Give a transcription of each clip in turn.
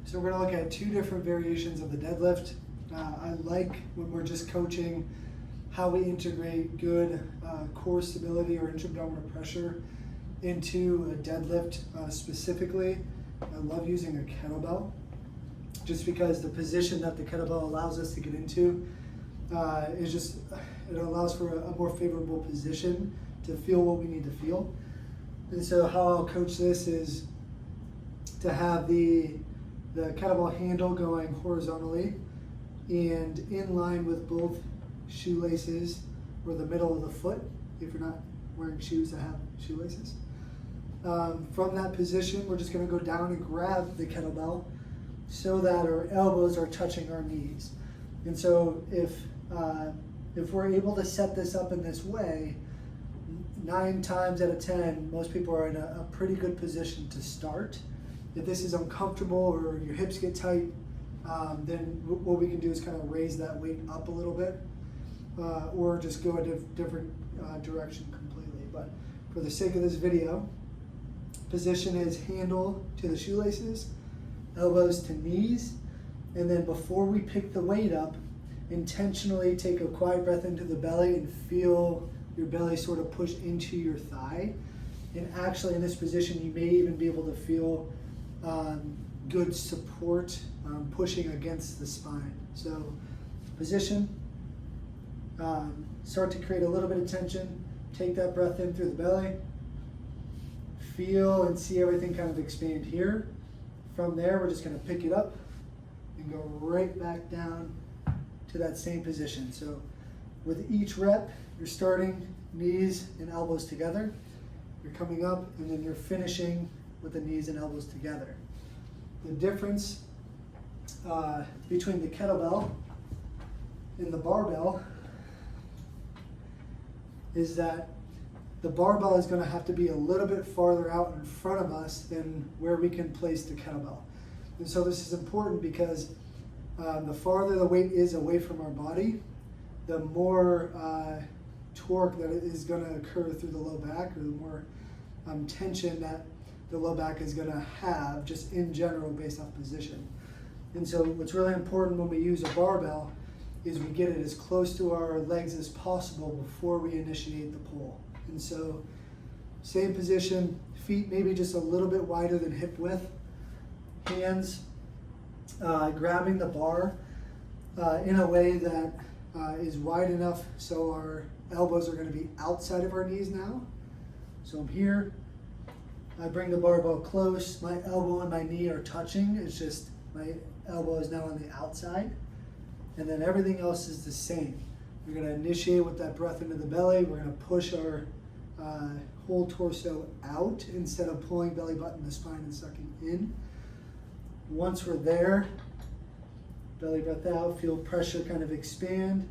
So we're going to look at two different variations of the deadlift. I like when we're just coaching how we integrate good core stability or intra-abdominal pressure into a deadlift specifically. I love using a kettlebell just because the position that the kettlebell allows us to get into is just, it allows for a more favorable position to feel what we need to feel. And so how I'll coach this is to have the kettlebell handle going horizontally and in line with both shoelaces or the middle of the foot if you're not wearing shoes that have shoelaces. From that position, we're just going to go down and grab the kettlebell so that our elbows are touching our knees. And so if we're able to set this up in this way, 9 times out of 10, most people are in a pretty good position to start. If this is uncomfortable or your hips get tight, then what we can do is kind of raise that weight up a little bit or just go a different direction completely. But for the sake of this video, position is handle to the shoelaces, elbows to knees, and then before we pick the weight up, intentionally take a quiet breath into the belly and feel your belly sort of push into your thigh. And actually in this position, you may even be able to feel good support pushing against the spine. So position, start to create a little bit of tension, take that breath in through the belly, feel and see everything kind of expand here. From there, we're just going to pick it up and go right back down to that same position. So with each rep, you're starting knees and elbows together, you're coming up, and then you're finishing with the knees and elbows together. The difference between the kettlebell and the barbell is that the barbell is going to have to be a little bit farther out in front of us than where we can place the kettlebell. And so this is important because the farther the weight is away from our body, the more torque that is going to occur through the low back, or the more tension that the low back is going to have just in general based off position. And so what's really important when we use a barbell is we get it as close to our legs as possible before we initiate the pull. And so same position, feet maybe just a little bit wider than hip width, hands grabbing the bar in a way that is wide enough so our elbows are going to be outside of our knees now. So I'm here, I bring the barbell close, my elbow and my knee are touching, it's just my elbow is now on the outside, and then everything else is the same. We're going to initiate with that breath into the belly, we're going to push our whole torso out instead of pulling belly button to spine and sucking in. Once we're there, belly breath out, feel pressure kind of expand.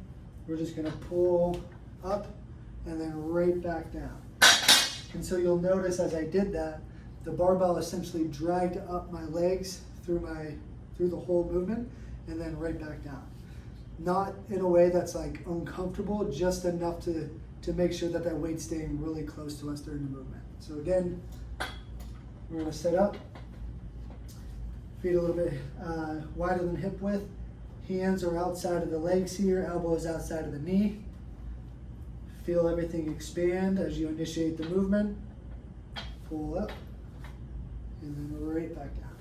We're just going to pull up and then right back down. And so you'll notice as I did that, the barbell essentially dragged up my legs through the whole movement and then right back down. Not in a way that's like uncomfortable, just enough to make sure that that weight's staying really close to us during the movement. So again, we're going to set up, feet a little bit wider than hip width, hands are outside of the legs here, elbows outside of the knee. Feel everything expand as you initiate the movement. Pull up, and then right back down.